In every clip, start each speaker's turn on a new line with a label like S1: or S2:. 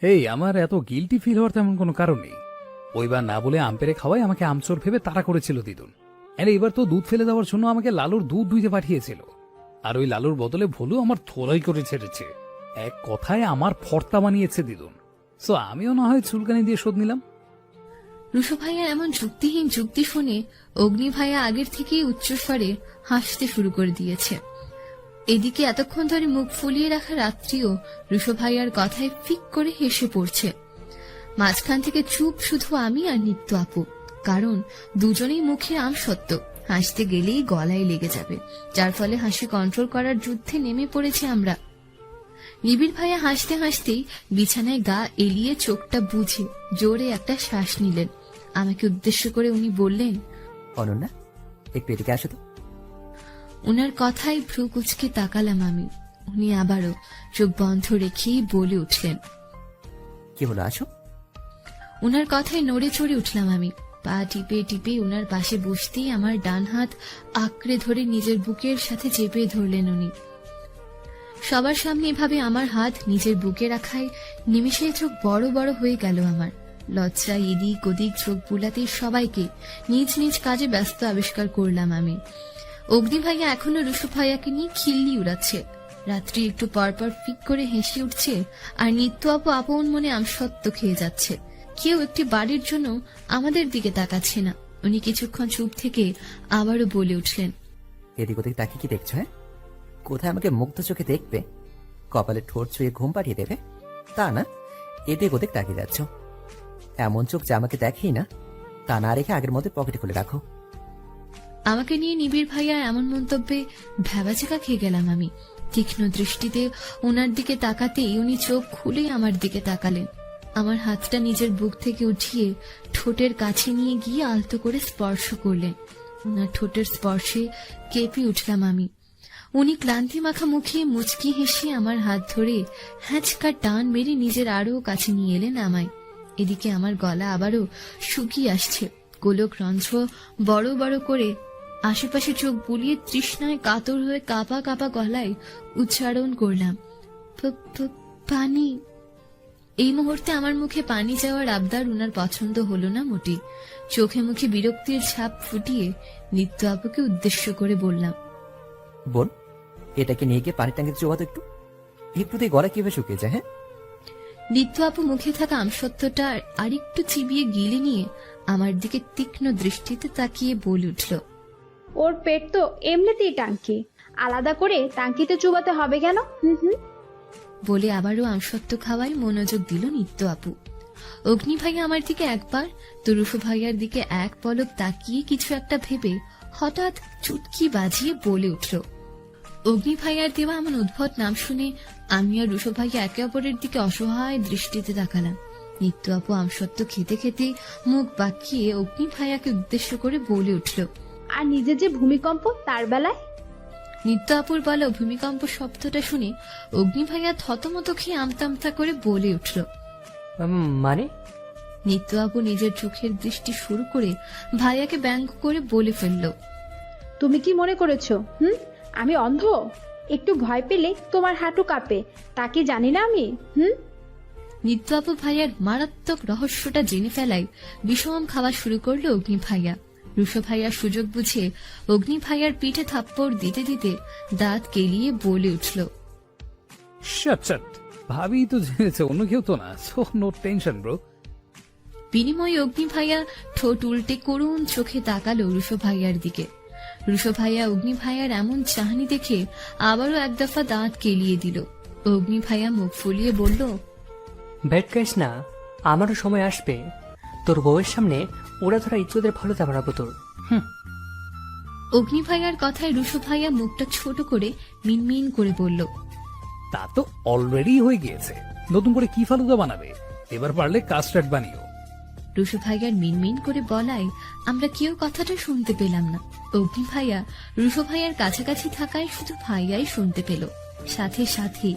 S1: এই আমার এত গিল্টি ফিল হওয়ার তেমন কোনো কারণ নেই। ওইবার না বলে আম পেড়ে খাওয়াই আমাকে আমচোর ভেবে তাড়া করেছিল দিদুন। আরে এবার তো দুধ ফেলে দেওয়ার জন্য আমাকে লালুর দুধ দুইতে পাঠিয়েছিল, আর ওই লালুর বদলে ভুলু আমার থোলাই করে ছেড়েছে। এক কথায় আমার ফর্তা বানিয়েছে দিদুন। সো আমিও না হয় চুলকানি দিয়ে শোধ নিলাম।
S2: রুশো ভাইয়া এমন যুক্তিহীন যুক্তি শুনে অগ্নি ভাইয়া আগের থেকেই উচ্চস্বরে হাসতে শুরু করে দিয়েছে। এদিকে এতক্ষণ ধরে মুখ ফুলিয়ে রাখা রাত্রিও রুশো ভাইয়ার কথায় ফিক করে হেসে পড়ছে। মাঝখান থেকে চুপ শুধু আমি আর নিত্য আপু, কারণ দুজনেই মুখে আম সত্য, হাসতে গেলেই গলায় লেগে যাবে, যার ফলে হাসি কন্ট্রোল করার যুদ্ধে নেমে পড়েছে আমরা। নিবিড় ভাইয়া হাসতে হাসতেই বিছানায় গা এলিয়ে চোখটা বুঝে জোরে একটা শ্বাস নিলেন। আমাকে উদ্দেশ্য করে উনি বললেন,
S3: অনন্যা, একটু এদিকে আসো তো।
S2: উনার কথায় ভ্রু কুচকে তাকালাম আমি। উনি আবারও চোখ বন্ধ রেখেই বলে উঠলেন,
S3: কি হলো, আসো।
S2: উনার কথায় নড়ে চড়ে উঠলাম আমি। পা টিপে টিপে উনার পাশে বসতেই আমার ডান হাত আঁকড়ে ধরে নিজের বুকের সাথে চেপে ধরলেন উনি। সবার সামনে এভাবে আমার হাত নিজের বুকে রাখায় নিমিষে চোখ বড় বড় হয়ে গেল আমার। লজ্জায় এদিক ওদিক চোখ বুলাতে সবাইকে নিজ নিজ কাজে ব্যস্ত আবিষ্কার করলাম আমি। অগ্নি ভাইয়া এখনো রুশো ভাইয়াকে নিয়ে খিল্লি উড়াচ্ছে। রাত্রি একটু পরপর ফিক করে হেসে উঠছে, আর নিত্য আপু আপন মনে আমসত্ব খেয়ে যাচ্ছে। কেউ একটি বাড়ির জন্য আমাদের দিকে তাকাচ্ছে না। উনি কিছুক্ষণ চুপ থেকে আবারও বলে উঠলেন,
S3: এদিক ওদিক তাকিয়ে কি দেখছো? হ্যাঁ, কোথায় আমাকে মুগ্ধ চোখে দেখবে, কপালে ঠোঁট ছুঁয়ে ঘুম পাঠিয়ে দেবে তা না, এদিক ওদিক তাকিয়ে যাচ্ছ। এমন চোখ যে আমাকে দেখেই না, তা না রেখে আগের মধ্যে পকেটে খুলে রাখো।
S2: আমাকে নিয়ে নিবিড় ভাইয়া এমন মন্তব্যে ভ্যাবাচেকা খেয়ে গেলাম আমি। তীক্ষ্ণ দৃষ্টিতে ওনার দিকে তাকাতেই উনি চোখ খুলে আমার দিকে তাকালেন। আমার হাতটা নিজের বুক থেকে উঠিয়ে ঠোঁটের কাছে নিয়ে গিয়ে আলতো করে স্পর্শ করলেন। ওনার ঠোঁটের স্পর্শে কেঁপে উঠলাম আমি। উনি ক্লান্তি মাখা মুখে মুচকি হেসে আমার হাত ধরে হ্যাঁচকা টান মেরে নিজের আরো কাছে নিয়ে এলেন আমায়। এদিকে আমার গলা আবারও শুকিয়ে আসছে। গোলক রন্ধ্র বড় বড় করে আশেপাশে চোখ বুলিয়ে তৃষ্ণায় কাতর হয়ে কাঁপা কাঁপা গলায় উচ্চারণ করলাম, পানি। এই মুহূর্তে আমার মুখে পানি যাওয়ার আবদার উনার পছন্দ হলো না মোটি। চোখে মুখে বিরক্তির ছাপ ফুটিয়ে নিত্য আপুকে উদ্দেশ্য করে বললাম,
S3: বল, এটাকে নিয়ে গিয়ে পানির ট্যাঙ্কে চোবাতো একটু। একটুতেই গলা কিভাবে শুকিয়ে যায়? হ্যাঁ।
S2: নিত্য আপু মুখে থাকা আমসত্বটা আরেকটু চিবিয়ে গিলে নিয়ে আমার দিকে তীক্ষ্ণ দৃষ্টিতে তাকিয়ে বলে উঠল,
S4: ওর পেট তো এমনিতেই টাঙ্কি, আলাদা করে টাঙ্কিতে চুবাতে হবে কেন?
S2: বলে আবারও আমসত্ব খাওয়ায় মনোযোগ দিল নিত্য আপু। অগ্নি ভাইয়া আমার দিকে একবার, তো রুশো ভাইয়ার দিকে এক পলক তাকিয়ে কিছু একটা ভেবে হঠাৎ চুটকি বাজিয়ে বলে উঠল। অগ্নি ভাইয়ার দেওয়া এমন উদ্ভট নাম শুনে আমি আর রুশো ভাইয়া একে অপরের দিকে অসহায় দৃষ্টিতে তাকালাম। নিত্য আপু আমসত্ব খেতে খেতে মুখ বাঁকিয়ে অগ্নি ভাইয়াকে উদ্দেশ্য করে বলে উঠল,
S4: আর নিজে যে ভূমিকম্প তার বেলায়।
S2: নিত্য আপুর বলা ভূমিকম্প শব্দটা শুনে অগ্নি ভাইয়া থতমত খেয়ে আমতা করে বলে উঠল,
S5: মানে?
S2: নিত্য আপু নিজের চোখের দৃষ্টি শুরু করে ভাইয়াকে ব্যঙ্গ করে বলে ফেলল,
S4: তুমি কি মনে করেছো আমি অন্ধ? একটু ভয় পেলে তোমার হাঁটু কাঁপে, তা কি জানি না আমি?
S2: নিত্য আপু ভাইয়ার মারাত্মক রহস্যটা জেনে ফেলায় বিষম খাওয়া শুরু করলো অগ্নি ভাইয়া। রুশো ভাইয়ার সুযোগ বুঝে অগ্নি ভাইয়ার পিঠে থাপ্পড় দিতে দিতে দাঁত কেলিয়ে বলে উঠল,
S1: ভাবি তো জেনেছে, অন্য কেউ তো না, সো নো টেনশন ব্রো।
S2: বিনিময়ে অগ্নি ভাইয়া ঠোঁট উল্টে করুণ চোখে তাকালো রুশো ভাইয়ার দিকে। রুশো ভাইয়া অগ্নি ভাইয়ার এমন চাহনি দেখে আবারও এক দফা দাঁত কেলিয়ে দিল। অগ্নি ভাইয়া মুখ ফুলিয়ে বলল,
S5: ভেটকাইস না, আমারও সময় আসবে। তোর বউয়ের সামনে ওরা ধরা ইজ্জতের ফলতা বাড়াবো তোর।
S2: অগ্নি ভাইয়ার কথায় রুশো ভাইয়া মুখটা ছোট করে মিনমিন করে বলল,
S1: তা তো অলরেডি হয়ে গিয়েছে, নতুন করে কি ফালুদা বানাবে? এবার পারলে কাস্টার্ড বানিও।
S2: রুশো ভাইয়ার মিনমিন করে বলায় আমরা কেউ কথাটা শুনতে পেলাম না। অগ্নি ভাইয়া রুশো ভাইয়ার কাছাকাছি থাকায় শুধু ভাইয়াই শুনতে পেল। সাথে সাথে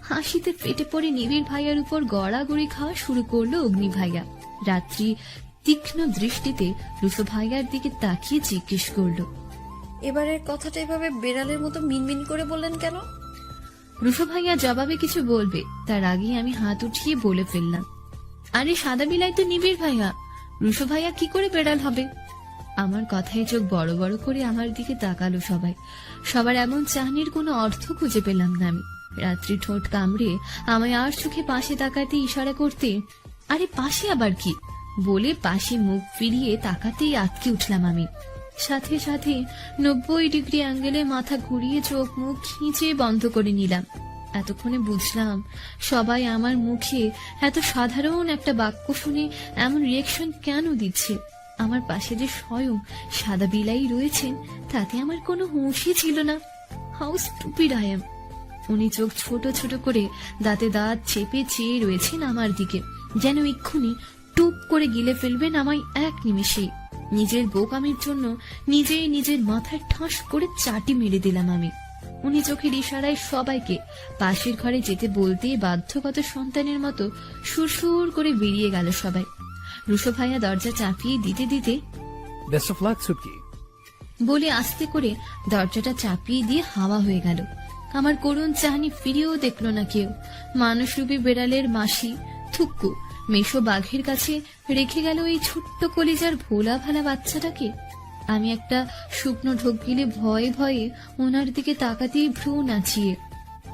S2: হাসিতে ফেটে পড়ে নিবিড় ভাইয়ার উপর গড়াগড়ি খাওয়া শুরু করলো অগ্নি ভাইয়া। রাত্রি তীক্ষ্ণ দৃষ্টিতে রুশো ভাইয়ার দিকে তাকিয়ে জিজ্ঞেস করল,
S6: এবারের কথাটা এভাবে বেড়ালের মতো মিনমিন করে বললেন কেন?
S2: রুশো ভাইয়া জবাবে কিছু বলবে তার আগেই আমি হাত উঠিয়ে বলে ফেললাম, আরে সাদা বিলাই তো নিবিড় ভাইয়া, রুশো ভাইয়া কি করে বেড়াল হবে? আমার কথায় চোখ বড় বড় করে আমার দিকে তাকালো সবাই। সবার এমন চাহনির কোনো অর্থ খুঁজে পেলাম না আমি। রাত্রি ঠোঁট কামড়ে আমায় আর চোখে পাশে তাকাতে ইশারা করতে, আরে পাশে আবার কি বলে পাশে মুখ ফিরিয়ে তাকাতেই আটকে উঠলাম আমি। সাথে সাথে 90 ডিগ্রি অ্যাঙ্গেলে মাথা ঘুরিয়ে চোখ মুখ খিঁচে বন্ধ করে নিলাম। এতক্ষণে বুঝলাম সবাই আমার মুখে এত সাধারণ একটা বাক্য শুনে এমন রিয়েকশন কেন দিচ্ছে। আমার পাশে যে স্বয়ং সাদা বিলাই রয়েছেন তাতে আমার কোনো হুঁশই ছিল না। How stupid I am. উনি চোখ ছোট ছোট করে দাঁতে দাঁত চেপে চেয়ে রয়েছেন আমার দিকে, যেন এক্ষুনি টুপ করে গিলে ফেলবেন আমায় এক নিমেষেই। নিজের বোকামির জন্য নিজেই নিজের মাথায় ঠাস করে চাটি মেরে দিলাম আমি। উনি চোখের ইশারায় সবাইকে পাশের ঘরে যেতে বলতে বাধ্যগত সন্তানের মতো সুরসুর করে বেরিয়ে গেল সবাই। রুশো ভাইয়া দরজা চাপিয়ে দিতে দিতে
S1: বেস্ট অফ লাক ছুটকি
S2: বলে আস্তে করে দরজাটা চাপিয়ে দিয়ে হাওয়া হয়ে গেল। আমার করুণ চাহনি ফিরেও দেখলো না কেউ। মানুষরূপী বেড়ালের মাসি থুক্কু মেশো বাঘের কাছে রেখে গেল এই ছোট্ট কলিজার ভোলা ভালা বাচ্চাটাকে। আমি একটা শুকনো ঢোক গিলে ভয়ে ভয়ে ওনার দিকে তাকাতেই ভ্রু নাচিয়ে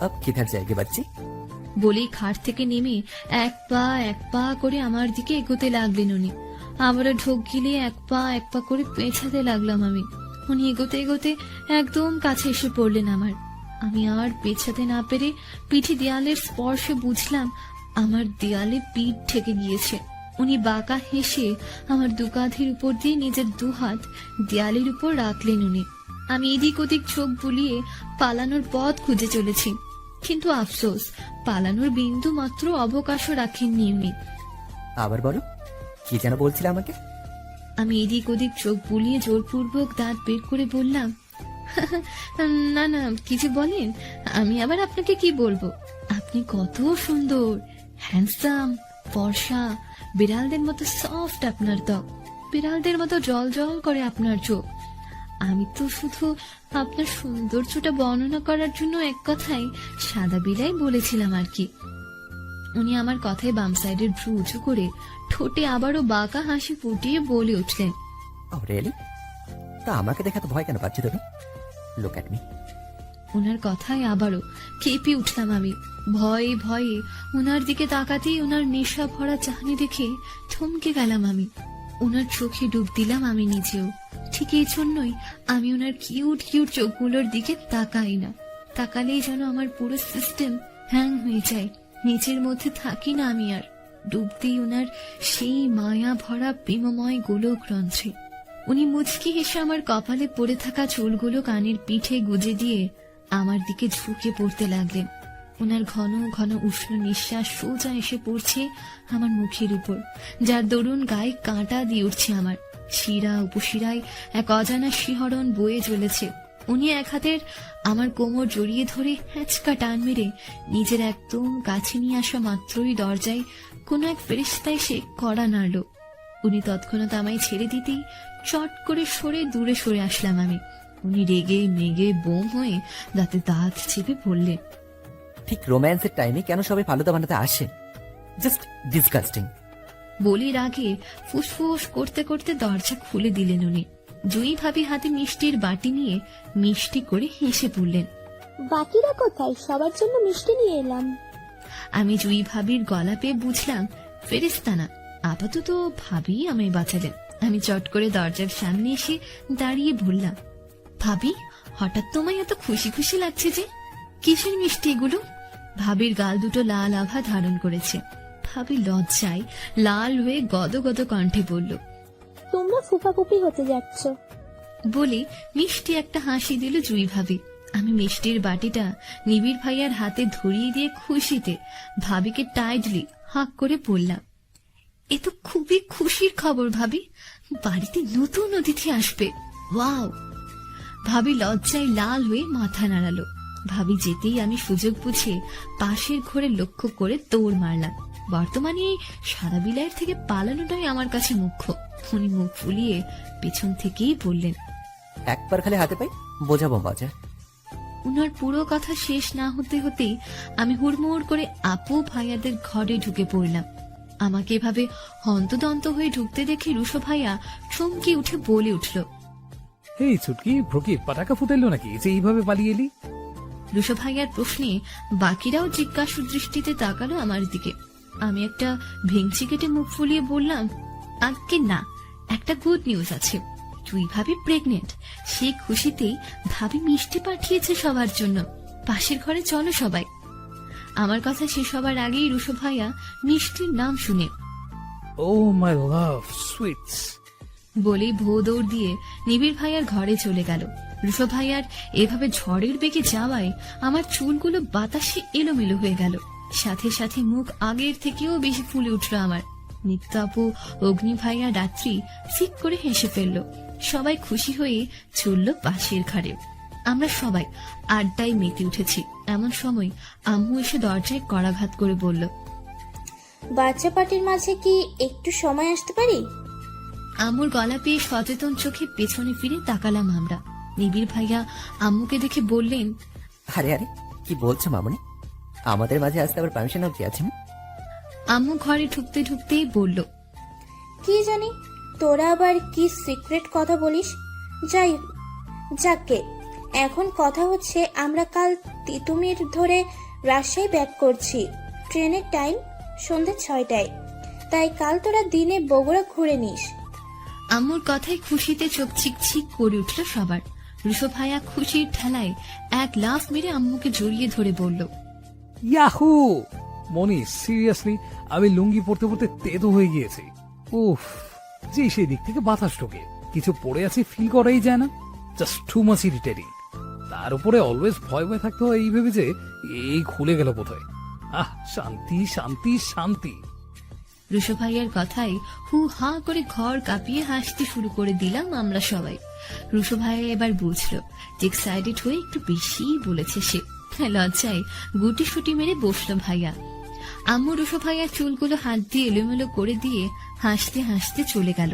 S3: अब किधर जाएगी बच्ची?
S2: বলেই খাট থেকে নেমে এক পা করে আমার দিকে এগোতে লাগলেন উনি। আবারও ঢোক গিলে এক পা করে পেছাতে লাগলাম আমি। উনি এগোতে এগোতে একদম কাছে এসে পড়লেন আমার। আমি আর পেছাতে না পেরে পিঠে দেয়ালের স্পর্শে বুঝলাম আমার দেয়ালে পিঠ ঠেকে গিয়েছে। উনি বাঁকা হেসে আমার দুকাঁধের উপর দিয়ে নিজের দুহাত দেয়ালের উপর রাখলেন উনি। আমি এদিক ওদিক চোখ বুলিয়ে পালানোর পথ খুঁজে চলেছি, কিন্তু আফসোস পালানোর বিন্দু মাত্র অবকাশও রাখেননি উনি।
S3: আবার বলো, কি যেন বলছিলে আমাকে?
S2: আমি এদিক ওদিক চোখ বুলিয়ে জোরপূর্বক দাঁত বের করে বললাম, না না কিছু বলেন, আমি আবার আপনাকে কি বলবো? আপনি কত সুন্দর, হ্যান্ডসাম, ফর্সা, বিড়ালদের মতো সফট আপনার ত্বক, বিড়ালদের মতো জল জল করে আপনার চোখ। আমি তো শুধু আপনার সৌন্দর্যটা বর্ণনা করার জন্য এক কথায় সাদা বিলাই বলেছিলাম আর কি। উনি আমার কথায় বাম সাইডের ভ্রু উঁচু করে ঠোঁটে আবারও বাঁকা হাসি ফুটিয়ে বলে উঠলেন,
S3: ও রিয়েলি? তা আমাকে দেখা তো ভয় কেন পাচ্ছি তুমি? Look at me.
S2: ওনার কথায় আবারও কেঁপে উঠলাম আমি। ভয়ে ভয়ে ওনার দিকে তাকাতেই ওনার নেশা ভরা চাহনি দেখে থমকে গেলাম আমি। ওনার চোখে ডুব দিলাম আমি নিজেও। ঠিক এই জন্যই আমি ওনার কিউট কিউট চোখগুলোর দিকে তাকাই না। তাকালেই যেন আমার পুরো সিস্টেম হ্যাং হয়ে যায়, নিচের মধ্যে থাকি না আমি আর। ডুব দিই ওনার সেই মায়া ভরা প্রেমময় গোলক রন্ধ্রে। উনি মুচকি হেসে আমার কপালে পড়ে থাকা চুলগুলো কানের পিঠে গুজে দিয়ে আমার দিকে ঝুঁকে পড়তে লাগলেন। ওনার ঘন ঘন উষ্ণ নিঃশ্বাস সোজা এসে পড়ছে আমার মুখের উপর, যার দরুন গায়ে কাঁটা দিয়ে উঠছে আমার। শিরা উপশিরায় এক অজানা শিহরণ বয়ে চলেছে। উনি এক হাতের আমার কোমর জড়িয়ে ধরে হ্যাঁচকা টান মেরে নিজের একদম কাছে নিয়ে আসা মাত্রই দরজায় কোনো এক ফেরেশতা এসে কড়া নাড়ল। উনি তৎক্ষণাৎ আমায় ছেড়ে দিতেই চট করে সরে দূরে সরে আসলাম আমি। উনি রেগে মেগে বোম হয়ে দাঁতে দাঁত চেপে পড়লেন,
S3: ঠিক রোম্যান্সের টাইমে কেন সবাই ফালুদা বানাতে আসে? Just disgusting.
S2: বলির আগে ফুসফুস করতে করতে দরজা খুলে দিলেন উনি। জুই ভাবি হাতে মিষ্টির বাটি নিয়ে মিষ্টি করে হেসে পড়লেন,
S7: বাকিরা কোথায়? সবার জন্য মিষ্টি নিয়ে এলাম।
S2: আমি জুই ভাবির গলা পেয়ে বুঝলাম ফেরেশতা না, আপাতত ভাবি আমায় বাঁচালেন। আমি চট করে দরজার সামনে এসে দাঁড়িয়ে বললাম, ভাবি হঠাৎ তোমায় এত খুশি খুশি লাগছে যে? কিসের মিষ্টি এগুলো? ভাবির গাল দুটো লাল আভা ধারণ করেছে। ভাবি লজ্জায় লাল হয়ে গদগদ কণ্ঠে বলল,
S7: তোমরা ফুফাফুফি হতে যাচ্ছ।
S2: বলে মিষ্টি একটা হাসি দিল জুই ভাবি। আমি মিষ্টির বাটিটা নিবিড় ভাইয়ার হাতে ধরিয়ে দিয়ে খুশিতে ভাবিকে টাইটলি হাঁক করে বললাম, এ তো খুবই খুশির খবর ভাবি, বাড়িতে নতুন অতিথি আসবে। ওয়াও! ভাবি লজ্জায় লাল হয়ে মাথা নাড়ালো। ভাবি যেতেই আমি সুযোগ বুঝে পাশের ঘরে লক্ষ্য করে দৌড় মারলাম। বর্তমানে সাদা বিলাইয়ের থেকে পালানোটাই আমার কাছে মুখ্য। উনি মুখ ফুলিয়ে পেছন থেকেই বললেন,
S3: একবার খালি হাতে পাই বোঝাবো মজা।
S2: উনার পুরো কথা শেষ না হতে হতেই আমি হুড়মুড় করে আপু ভাইয়াদের ঘরে ঢুকে পড়লাম। আমাকে এভাবে হন্তদন্ত হয়ে ঢুকতে দেখে রুশো ভাইয়া চমকে উঠে বলে উঠল,
S1: এই ছুটকি প্রকৃত পাটাকা ফুটাইলো নাকি যে এইভাবে পালিয়ে এলি?
S2: রুশো ভাইয়ার প্রশ্নে বাকিরাও জিজ্ঞাসু দৃষ্টিতে তাকালো আমার দিকে। আমি একটা ভেঙচি কেটে মুখ ফুলিয়ে বললাম, আজকে না, একটা গুড নিউজ আছে। তুই ভাবি প্রেগনেন্ট, সে খুশিতেই ভাবি মিষ্টি পাঠিয়েছে সবার জন্য। পাশের ঘরে চলো সবাই। আমার কথা শেষ হবার আগেই রুশো ভাইয়া মিষ্টির নাম শুনে
S1: ও মাই লাভ সুইটস
S2: বলেই ভো দৌড় দিয়ে নিবিড় ভাইয়ার ঘরে চলে গেল। রুশো ভাইয়ার এভাবে ঝড়ের বেগে যাওয়ায় আমার চুলগুলো বাতাসে এলোমেলো হয়ে গেল। সাথে সাথে মুখ আগের থেকেও বেশি ফুলে উঠল আমার। নিত্য আপু, অগ্নি ভাইয়া রাত্রি ফিক করে হেসে ফেলল। সবাই খুশি হয়ে চলল পাশের ঘরে। আমরা সবাই আড্ডায় মেতে উঠেছি। এমন সময় আম্মু এসে দরজায় কড়াঘাত করে বলল,
S7: বাচ্চা পার্টির মাঝে কি একটু সময় আসতে পারি?
S2: আম্মুর গলা পেয়ে সচেতন চোখে পেছনে ফিরে তাকালাম আমরা। নিবিড় ভাইয়া আম্মুকে দেখে বললেন,
S3: আরে আরে কি বলছো মামনি, আমাদের মাঝে আসতে আবার পারমিশন কি আছে?
S2: আম্মু ঘরে ঢুকতে ঢুকতেই বলল,
S7: কি জানি তোরা আবার কি সিক্রেট কথা বলিস। যাকে এখন কথা হচ্ছে আমরা কাল তিতুমির ধরে রাজশাহী ব্যাক করছি। ট্রেনের টাইম সন্ধ্যে 6টায়, তাই কাল তোরা দিনে বগুড়া ঘুরে নিস।
S2: আম্মুর কথায় খুশিতে চোখ চিকচিক করে উঠল সবার। রুশো ভাইয়া খুশির ঠেলায় এক লাফ মেরে আম্মুকে জড়িয়ে ধরে বলল,
S1: ইয়াহু! মনি সিরিয়াসলি আমি লুঙ্গি পড়তে পড়তে তেতো হয়ে গিয়েছি। উফ, যে সেই দিক থেকে বাতাস ঢোকে, কিছু পড়ে আছে ফিল করাই যায় না। Just too much irritating. তার উপরে অলওয়েজ ভয় ভয় থাকতে হয় এই ভেবে যে এই খুলে গেল বোধহয়। আহ, শান্তি শান্তি শান্তি।
S2: রুশো ভাইয়ার কথায় হু হা করে ঘর কাঁপিয়ে হাসতে শুরু করে দিলাম আমরা সবাই। রুশো ভাইয়া এবার বুঝলো যে এক্সাইটেড হয়ে একটু বেশি বলেছে সে। লজ্জায় গুটি সুটি মেরে বসলো ভাইয়া। আম্মু রুশো ভাইয়ার চুলগুলো হাত দিয়ে এলোমেলো করে দিয়ে হাসতে হাসতে চলে গেল।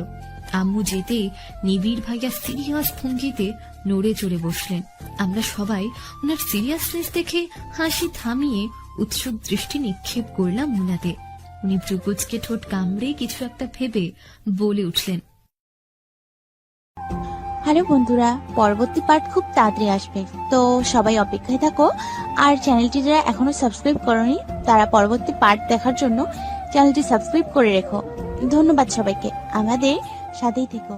S2: আম্মু যেতে নিবিড় ভাইয়া সিরিয়াস ভঙ্গিতে নড়ে চড়ে বসলেন। আমরা সবাই ওনার সিরিয়াসনেস দেখে হাসি থামিয়ে উৎসুক দৃষ্টি নিক্ষেপ করলাম উনাতে। উনি ভ্রুকুচকে ঠোঁট কামড়ে কিছু একটা ভেবে বলে উঠলেন,
S8: হ্যালো বন্ধুরা, পরবর্তী পার্ট খুব তাড়াতাড়ি আসবে, তো সবাই অপেক্ষায় থাকো। আর চ্যানেলটি যারা এখনো সাবস্ক্রাইব করোনি তারা পরবর্তী পার্ট দেখার জন্য চ্যানেলটি সাবস্ক্রাইব করে রেখো। ধন্যবাদ সবাইকে, আমাদের সাথেই থেকো।